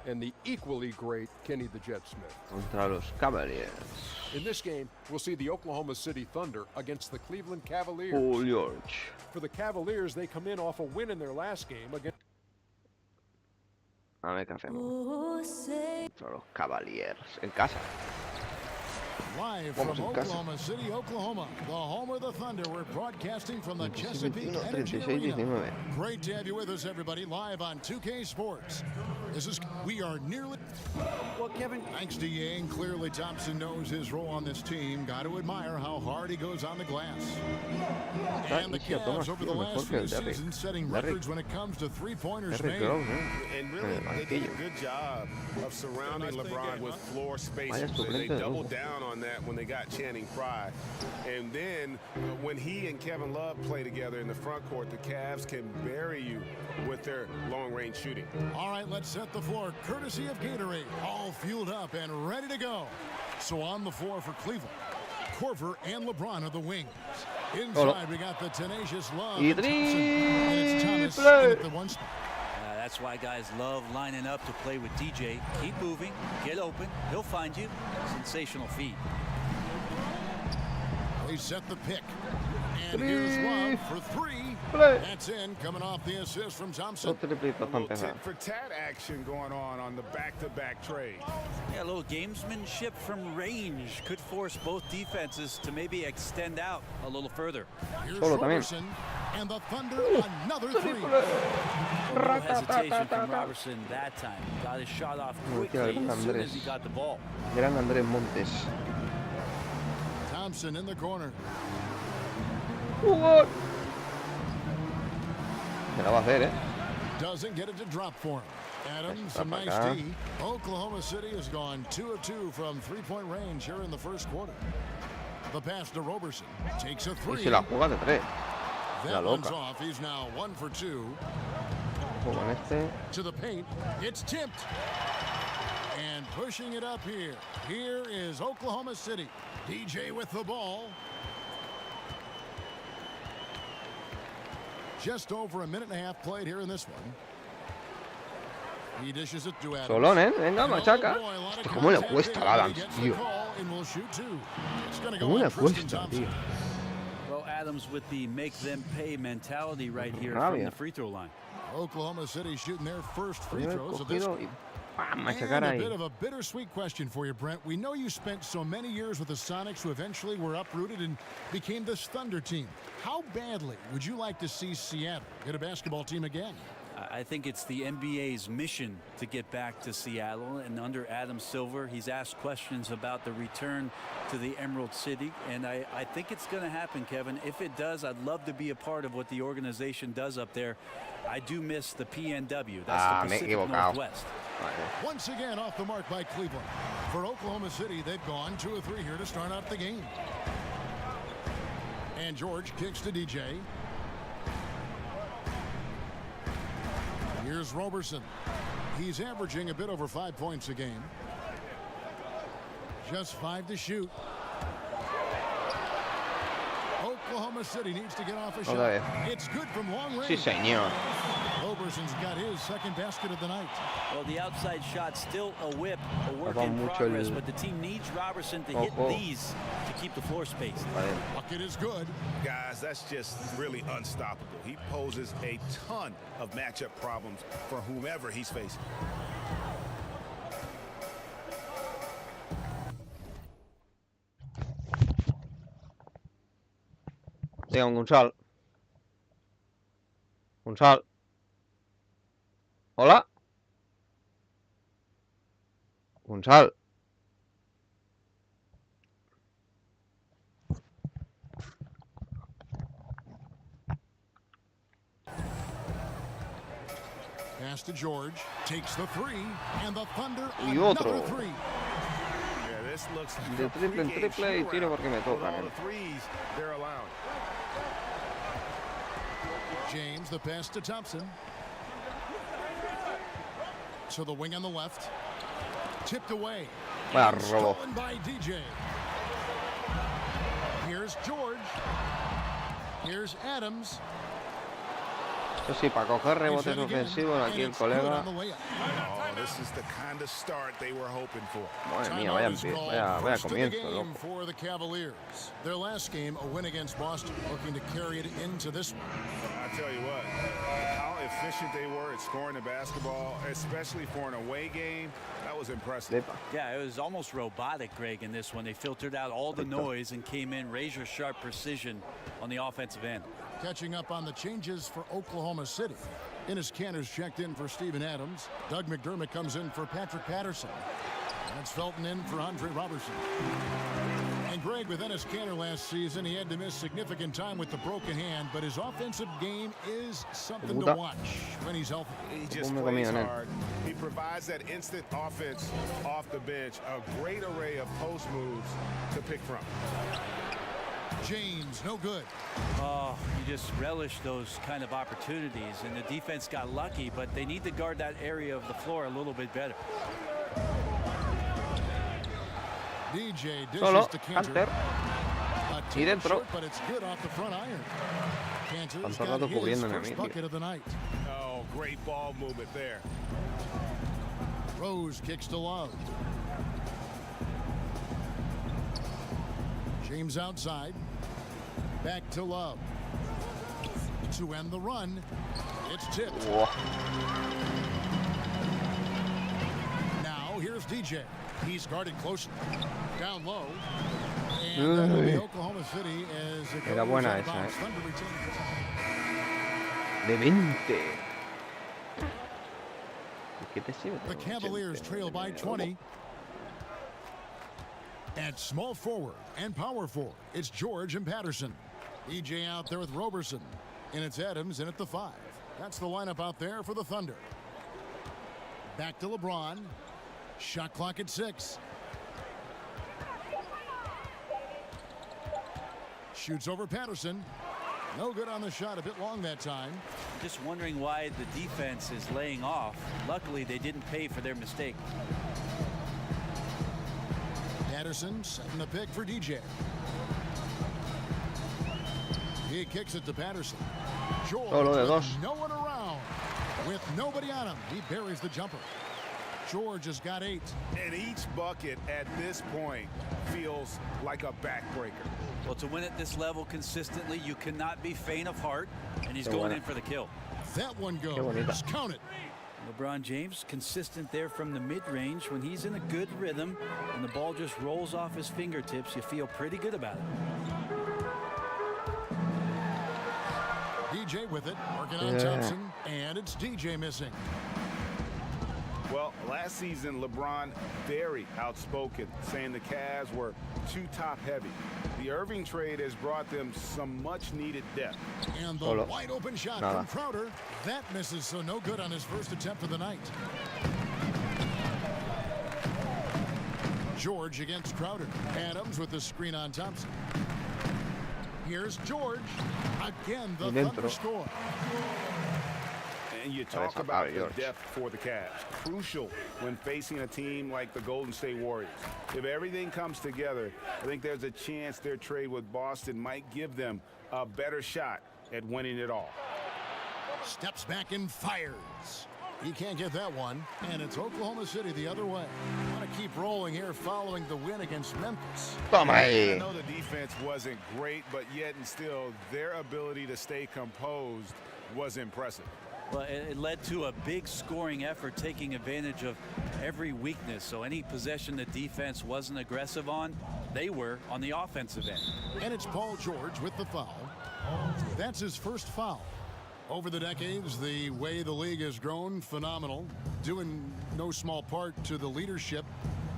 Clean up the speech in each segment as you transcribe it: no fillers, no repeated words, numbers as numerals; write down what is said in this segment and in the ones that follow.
and the equally great Kenny the Jet Smith. Contra los Cavaliers. In this game, we'll see the Oklahoma City Thunder against the Cleveland Cavaliers. Paul George. For the Cavaliers, they come in off a win in their last game against... A ver qué hacemos. Contra los Cavaliers. En casa. Live from Oklahoma City, Oklahoma, the home of the Thunder. We're broadcasting from the Chesapeake Energy Arena. Great to have you with us, everybody, live on 2K Sports. We are nearly... Well, Kevin, thanks to Yang, clearly Thompson knows his role on this team. Got to admire how hard he goes on the glass. And the Cavs over the last few seasons setting records when it comes to three-pointers made. And really, they did a good job of surrounding LeBron with floor space. They doubled down on that when they got Channing Frye. And then when he and Kevin Love play together in the front court, the Cavs can bury you with their long-range shooting. All right, let's set the floor courtesy of Gatorade. All fueled up and ready to go. So on the floor for Cleveland, Korver and LeBron are the wings. Inside, we got the tenacious Love and it's Thomas at the one spot. That's why guys love lining up to play with DJ. Keep moving, get open, he'll find you. Sensational feed. They set the pick. And here's Love for three. That's in, coming off the assist from Thompson. A little tit-for-tat action going on the back-to-back trade. Yeah, a little gamesmanship from range could force both defenses to maybe extend out a little further. Here's Robertson, and the Thunder another three. No hesitation from Robertson that time. Got his shot off quickly as soon as he got the ball. Gran Andrés Montes. Thompson in the corner. ¡Jugón! Me la va a hacer, ¿eh? Doesn't get it to drop for him. Adams, a nice D. Oklahoma City has gone 2 of 2 from three-point range here in the first quarter. The pass to Robertson. Takes a three. Y se la juega de tres. That one's off. He's now 1 for 2. To the paint. It's tipped. And pushing it up here. Here is Oklahoma City. DJ with the ball. Just over a minute and a half played here in this one. He dishes it to Adams. Solón, ¿eh? Venga, machaca. ¿Cómo le cuesta a Adams, tío? ¿Cómo le cuesta, tío? Well, Adams with the make them pay mentality right here from the free throw line. Oklahoma City shooting their first free throws of this. And a bit of a bittersweet question for you, Brent. We know you spent so many years with the Sonics who eventually were uprooted and became this Thunder team. How badly would you like to see Seattle get a basketball team again? I think it's the NBA's mission to get back to Seattle, and under Adam Silver, he's asked questions about the return to the Emerald City, and I think it's going to happen, Kevin. If it does, I'd love to be a part of what the organization does up there. I do miss the PNW. That's the Pacific Northwest. Once again off the mark by Cleveland. For Oklahoma City, they've gone 2 of 3 here to start out the game. And George kicks to DJ. Here's Robertson. He's averaging a bit over 5 points a game. Just 5 to shoot. Oklahoma City needs to get off a shot. It's good from long range. Sí, señor. Roberson's got his second basket of the night. Well, the outside shot still a whip, a work in progress, but the team needs Robertson to hit these to keep the floor spaced. Bucket is good. Guys, that's just really unstoppable. He poses a ton of matchup problems for whomever he's facing. Leon Gonzal. Gonzal. Hola. Gonzal. Pass to George. Takes the three. And the Thunder Y otro. three. Yeah, this looks De triple en triple y tiro porque me tocan. James, the pass to Thompson. To the wing on the left. Tipped away. Stolen by DJ. Here's George. Here's Adams. Esto sí, para coger rebotes ofensivos aquí el colega. this is the kind of start they were hoping for. Madre mía, vaya comienzo, loco. For the Cavaliers. Their last game, a win against Boston, looking to carry it into this one. I tell you what, how efficient they were at scoring the basketball, especially for an away game, that was impressive. Yeah, it was almost robotic, Greg, in this one. They filtered out all the noise and came in razor-sharp precision on the offensive end. Catching up on the changes for Oklahoma City. Enes Kanter's checked in for Steven Adams. Doug McDermott comes in for Patrick Patterson. And it's Felton in for Andre Robertson. And Greg, with Enes Kanter last season, he had to miss significant time with the broken hand, but his offensive game is something to watch when he's healthy. He just plays hard. He provides that instant offense off the bench, a great array of post moves to pick from. James, no good. Oh, you just relish those kind of opportunities, and the defense got lucky, but they need to guard that area of the floor a little bit better. DJ Solo, dishes to Kanter. Y dentro. But it's good off the front iron. Kanter's Tanto got rato his cubriéndome a first mí, bucket of the night. Oh, great ball movement there. Rose kicks to Love. James outside. Back to Love. To end the run. It's tipped. Whoa. Now here's DJ. He's guarded closely. Down low. And that'll be Oklahoma City as it Era buena esa, De 20. The Cavaliers trail by 20. At small forward and power forward, it's George and Patterson. EJ out there with Roberson. And it's Adams in at the 5. That's the lineup out there for the Thunder. Back to LeBron. Shot clock at 6. Shoots over Patterson. No good on the shot. A bit long that time. Just wondering why the defense is laying off. Luckily, they didn't pay for their mistake. Patterson setting the pick for DJ. He kicks it to Patterson. George with no one around. With nobody on him, he buries the jumper. George has got 8. And each bucket at this point feels like a backbreaker. Well, to win at this level consistently, you cannot be faint of heart, and he's going in for the kill. That one goes. Count it. LeBron James consistent there from the mid-range. When he's in a good rhythm and the ball just rolls off his fingertips, you feel pretty good about it. DJ with it, working on Thompson, and it's DJ missing. Well, last season, LeBron very outspoken, saying the Cavs were too top-heavy. The Irving trade has brought them some much-needed depth. And the wide-open shot from Crowder. That misses, so no good on his first attempt of the night. George against Crowder. Adams with the screen on Thompson. Here's George. Again, the Thunder score. And you talk about the depth for the Cavs. Crucial when facing a team like the Golden State Warriors. If everything comes together, I think there's a chance their trade with Boston might give them a better shot at winning it all. Steps back and fires. He can't get that one. And it's Oklahoma City the other way. Want to keep rolling here following the win against Memphis. I know the defense wasn't great, but yet and still, their ability to stay composed was impressive. Well, it led to a big scoring effort, taking advantage of every weakness. So any possession the defense wasn't aggressive on, they were on the offensive end. And it's Paul George with the foul. That's his first foul. Over the decades, the way the league has grown, phenomenal, due in no small part to the leadership.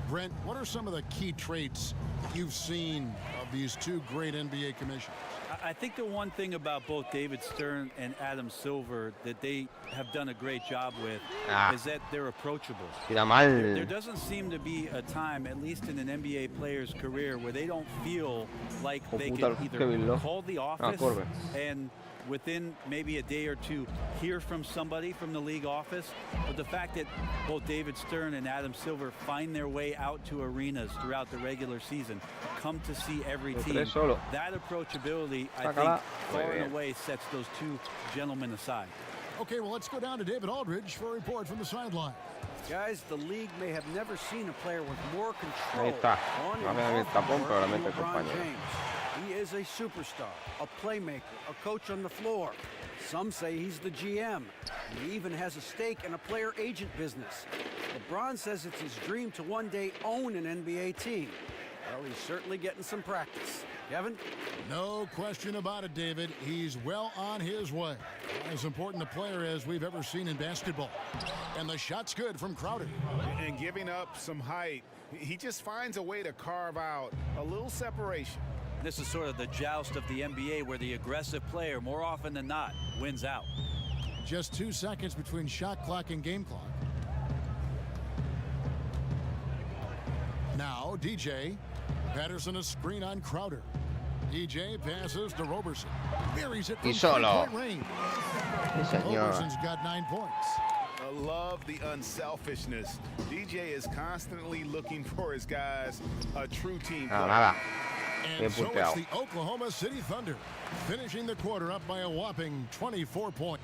Brent, what are some of the key traits you've seen of these two great NBA commissioners? I think the one thing about both David Stern and Adam Silver that they have done a great job with is that they're approachable. There doesn't seem to be a time, at least in an NBA player's career, where they don't feel like they can either call the office and within maybe a day or two hear from somebody from the league office. But the fact that both David Stern and Adam Silver find their way out to arenas throughout the regular season, come to see every team, that approachability, I think, far and away sets those two gentlemen aside. Okay, well, let's go down to David Aldridge for a report from the sideline. Guys, the league may have never seen a player with more control Ahí está. on No and había off el tapón, the pero la court than mete el LeBron compañero. James. He is a superstar, a playmaker, a coach on the floor. Some say he's the GM. He even has a stake in a player agent business. LeBron says it's his dream to one day own an NBA team. Well, he's certainly getting some practice. Kevin? No question about it, David. He's well on his way. As important a player as we've ever seen in basketball. And the shot's good from Crowder. And giving up some height, he just finds a way to carve out a little separation. This is sort of the joust of the NBA where the aggressive player, more often than not, wins out. Just 2 seconds between shot clock and game clock. Now, DJ. Patterson a screen on Crowder. DJ passes to Roberson. Buries it from three-point range. Roberson's got 9 points. I love the unselfishness. DJ is constantly looking for his guys, a true team player. Nada. And so it's the Oklahoma City Thunder finishing the quarter up by a whopping 24 points.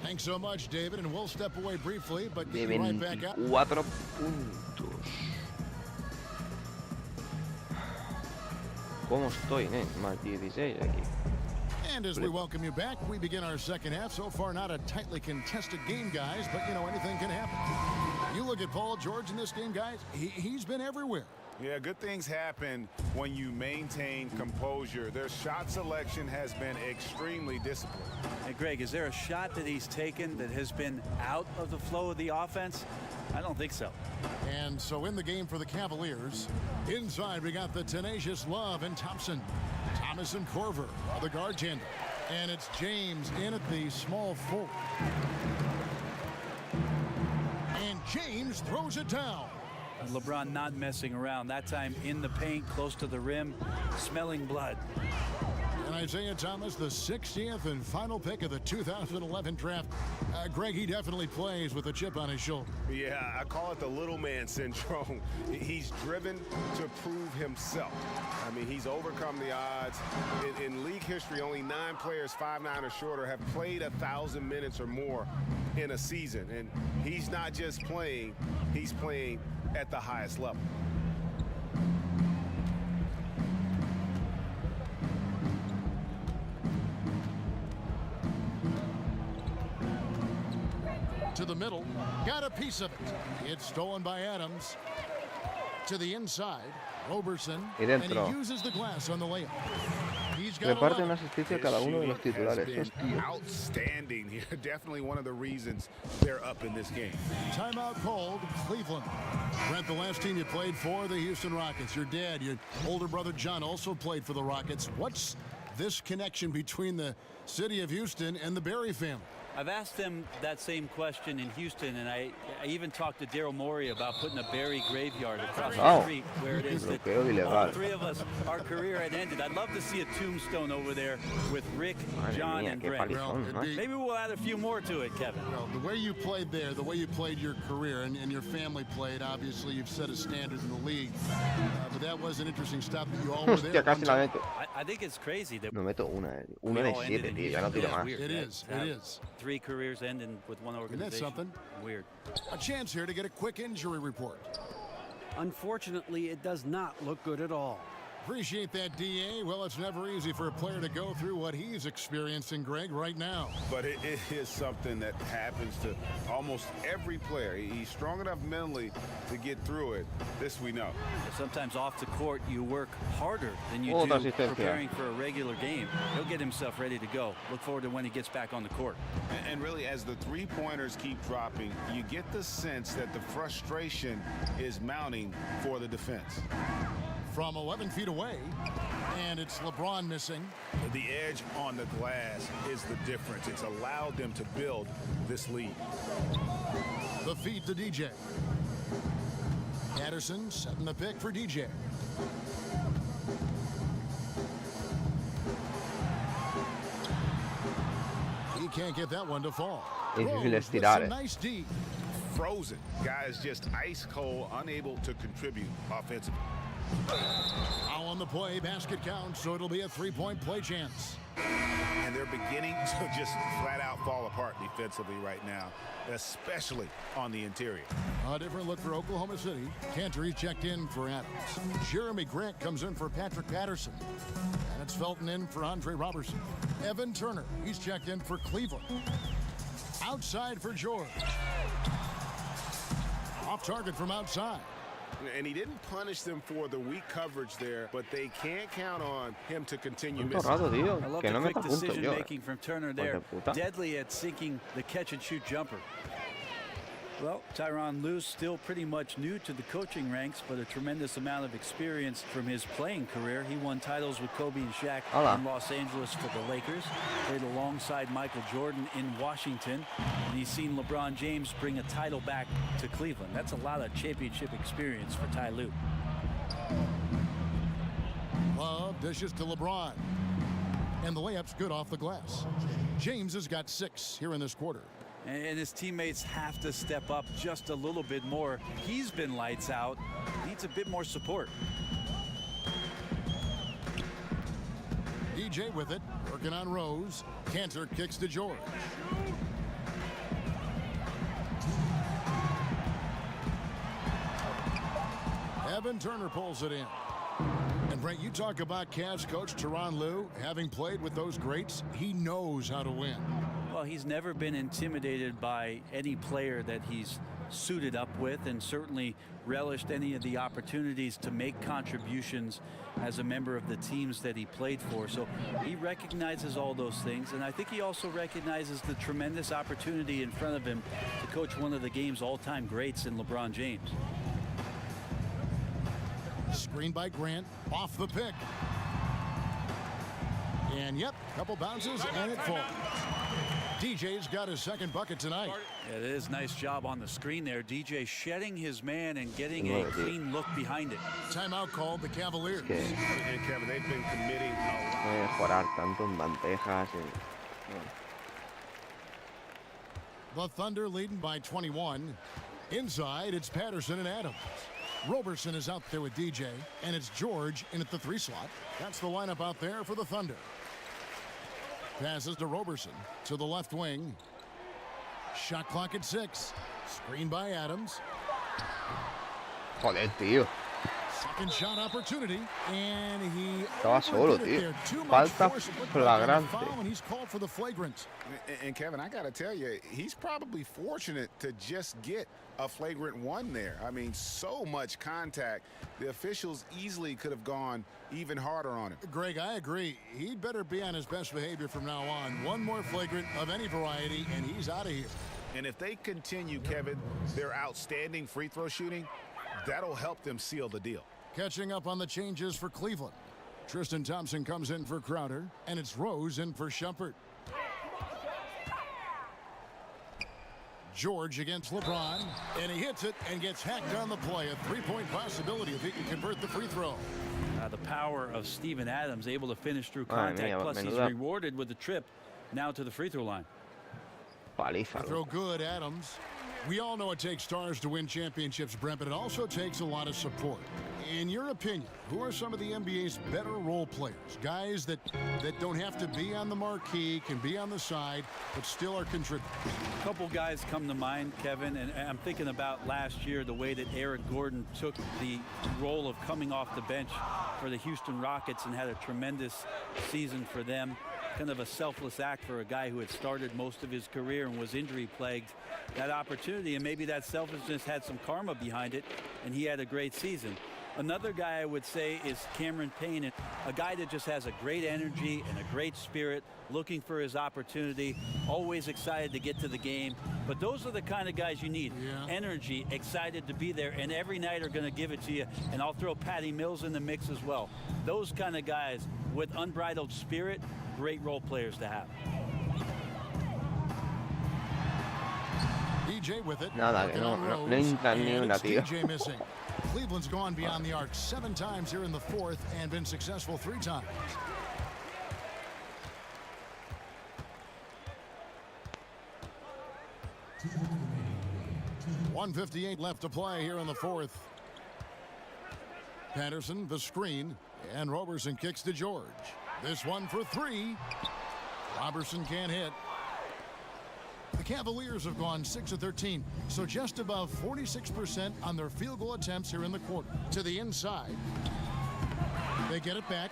Thanks so much, David, and we'll step away briefly, but get you right back out. 24 puntos. ¿Cómo estoy, Más 16 aquí. And as we welcome you back, we begin our second half. So far, not a tightly contested game, guys, but, you know, anything can happen. You look at Paul George in this game, guys, he's been everywhere. Yeah, good things happen when you maintain composure. Their shot selection has been extremely disciplined. Hey, Greg, is there a shot that he's taken that has been out of the flow of the offense? I don't think so. And so in the game for the Cavaliers, inside we got the tenacious Love and Thompson. Thomas and Korver are the guard handle. And it's James in at the small forward. And James throws it down. LeBron not messing around. That time in the paint, close to the rim, smelling blood. And Isaiah Thomas, the 60th and final pick of the 2011 draft. Greg, he definitely plays with a chip on his shoulder. Yeah, I call it the little man syndrome. He's driven to prove himself. I mean, he's overcome the odds. In league history, only 9 players 5'9" or shorter have played 1,000 minutes or more in a season. And he's not just playing, he's playing at the highest level. To the middle, got a piece of it. It's stolen by Adams. To the inside, Roberson, and he uses the glass on the layup. He's got Reparte una asistencia a cada uno de los titulares. Estos tíos. Outstanding here. Definitely one of the reasons they're up in this game. Timeout called, Cleveland. Brent, the last team you played for, the Houston Rockets. Your dad, your older brother John, also played for the Rockets. What's this connection between the city of Houston and the Barry family? I've asked them that same question in Houston, and I even talked to Daryl Morey about putting a Barry graveyard across the street where it is that all 3 of us, our career had ended. I'd love to see a tombstone over there with Rick, John, and Brent. Maybe we'll add a few more to it, Kevin. Well, the way you played there, the way you played your career, and your family played, obviously you've set a standard in the league. But that was an interesting stop that you all were there. I think it's crazy that No meto una de 7, tío. Ya no tiro más. It is. 3 careers ending with one organization. Isn't that something? Weird. A chance here to get a quick injury report. Unfortunately, it does not look good at all. Appreciate that, DA. Well, it's never easy for a player to go through what he's experiencing, Greg, right now. But it is something that happens to almost every player. He's strong enough mentally to get through it. This we know. Sometimes off the court, you work harder than you do preparing for a regular game. He'll get himself ready to go. Look forward to when he gets back on the court. And really, as the 3-pointers keep dropping, you get the sense that the frustration is mounting for the defense. From 11 feet away, and it's LeBron missing. The edge on the glass is the difference. It's allowed them to build this lead. The feed to DJ. Patterson setting the pick for DJ. He can't get that one to fall. Nice D. Frozen. Guys just ice cold, unable to contribute offensively. Now on the play, basket counts, so it'll be a three-point play chance. And they're beginning to just flat out fall apart defensively right now, especially on the interior. A different look for Oklahoma City. Cantor checked in for Adams. Jeremy Grant comes in for Patrick Patterson. And it's Felton in for Andre Robertson. Evan Turner, he's checked in for Cleveland. Outside for George. Off target from outside. And he didn't punish them for the weak coverage there, but they can't count on him to continue missing. I love the quick decision making from Turner there. Deadly at sinking the catch-and-shoot jumper. Well, Tyronn Lue's still pretty much new to the coaching ranks, but a tremendous amount of experience from his playing career. He won titles with Kobe and Shaq in Los Angeles for the Lakers, played alongside Michael Jordan in Washington, and he's seen LeBron James bring a title back to Cleveland. That's a lot of championship experience for Ty Lue. Love dishes to LeBron. And the layup's good off the glass. James has got 6 here in this quarter. And his teammates have to step up just a little bit more. He's been lights out. Needs a bit more support. DJ with it, working on Rose. Cantor kicks to George. Evan Turner pulls it in. And Brent, you talk about Cavs coach Tyronn Lue. Having played with those greats, he knows how to win. Well, he's never been intimidated by any player that he's suited up with, and certainly relished any of the opportunities to make contributions as a member of the teams that he played for. So he recognizes all those things, and I think he also recognizes the tremendous opportunity in front of him to coach one of the game's all-time greats in LeBron James. Screen by Grant, off the pick. And yep, couple bounces and it falls. DJ's got his second bucket tonight. Yeah, it is. Nice job on the screen there. DJ shedding his man and getting a clean look behind it. Timeout called the Cavaliers. And Kevin, they've been committing The Thunder leading by 21. Inside, it's Patterson and Adams. Roberson is out there with DJ, and it's George in at the 3 slot. That's the lineup out there for the Thunder. Passes to Roberson to the left wing. Shot clock at 6. Screen by Adams. Joder, tío. Second shot opportunity, and he estaba solo, tío. Falta flagrante. And he's called for the flagrant. And Kevin, I got to tell you, he's probably fortunate to just get a flagrant 1 there. I mean, so much contact. The officials easily could have gone even harder on him. Greg, I agree. He'd better be on his best behavior from now on. One more flagrant of any variety, and he's out of here. And if they continue, Kevin, their outstanding free throw shooting, that'll help them seal the deal. Catching up on the changes for Cleveland. Tristan Thompson comes in for Crowder, and it's Rose in for Shumpert. George against LeBron, and he hits it and gets hacked on the play. A 3-point possibility if he can convert the free throw. The power of Steven Adams, able to finish through contact, plus he's rewarded with the trip now to the free throw line. Paliza. Throw good, Adams. We all know it takes stars to win championships, Brent, but it also takes a lot of support. In your opinion, who are some of the NBA's better role players? Guys that don't have to be on the marquee, can be on the side, but still are contributing. A couple guys come to mind, Kevin, and I'm thinking about last year, the way that Eric Gordon took the role of coming off the bench for the Houston Rockets and had a tremendous season for them. Kind of a selfless act for a guy who had started most of his career and was injury plagued. That opportunity, and maybe that selfishness had some karma behind it, and he had a great season. Another guy I would say is Cameron Payne, a guy that just has a great energy and a great spirit, looking for his opportunity, always excited to get to the game. But those are the kind of guys you need. Yeah. Energy, excited to be there, and every night are going to give it to you. And I'll throw Patty Mills in the mix as well. Those kind of guys with unbridled spirit, great role players to have. DJ with it. Nada, que no entran ni una, tío. DJ missing. Cleveland's gone beyond the arc 7 times here in the 4th and been successful 3 times. .158 left to play here in the 4th. Patterson, the screen, and Roberson kicks to George. This one for three. Roberson can't hit. The Cavaliers have gone 6 of 13, so just above 46% on their field goal attempts here in the quarter. To the inside. They get it back.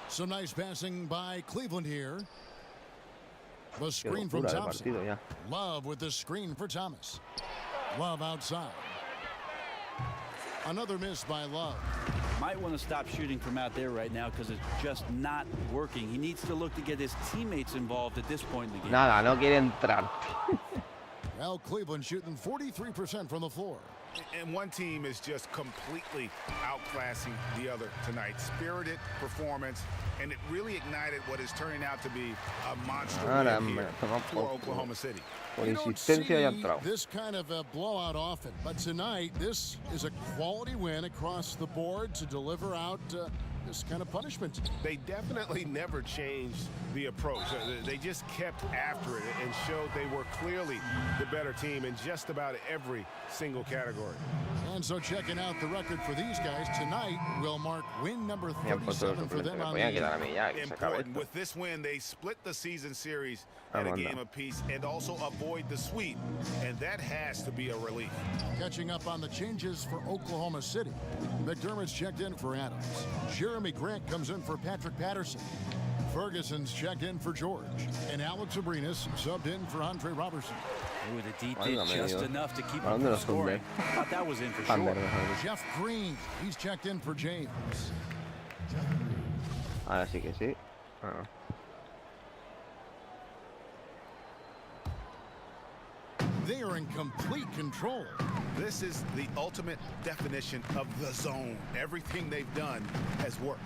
Some nice passing by Cleveland here. The screen from Thompson. Love with the screen for Thomas. Love outside. Another miss by Love. Might want to stop shooting from out there right now because it's just not working. He needs to look to get his teammates involved at this point in the game. Nada, no quiere entrar. Well, Cleveland shooting 43% from the floor. And one team is just completely outclassing the other tonight. Spirited performance, and it really ignited what is turning out to be a monster win here for Oklahoma City. You don't see this kind of a blowout often, but tonight this is a quality win across the board to deliver out this kind of punishment. They definitely never changed the approach. They just kept after it and showed they were clearly the better team in just about every single category. And so checking out the record for these guys tonight will mark win number 37 for them on the year. Important. With this win, they split the season series at a game apiece and also avoid the sweep, and that has to be a relief. Catching up on the changes for Oklahoma City. McDermott's checked in for Adams. Jeremy Grant comes in for Patrick Patterson. Ferguson's checked in for George. And Alex Abrinas subbed in for Andre Roberson. Ooh, the D did just enough to keep him from scoring. Thought that was in for sure. Jeff Green, he's checked in for James. Ahora sí que sí. They are in complete control. This is the ultimate definition of the zone. Everything they've done has worked.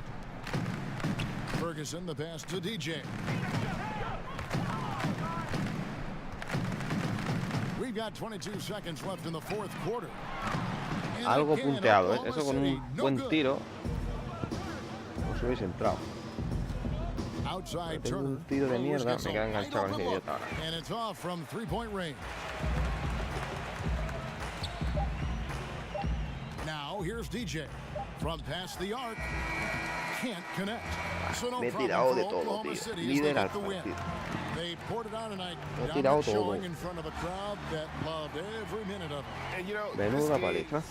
Ferguson, the pass to DJ. We've got 22 seconds left in the fourth quarter. Algo punteado, ¿eh? Eso con un buen tiro. No se hubiese entrado. Tengo un tiro de mierda, me queda enganchado con ese idiota ahora. And it's off from three-point range. Now here's DJ from past the arc. Can't connect. So no problem for Oklahoma City as they get the win. They poured it on tonight. Dominant showing in front of a crowd that loved every minute of it. And you know, Menuda paliza.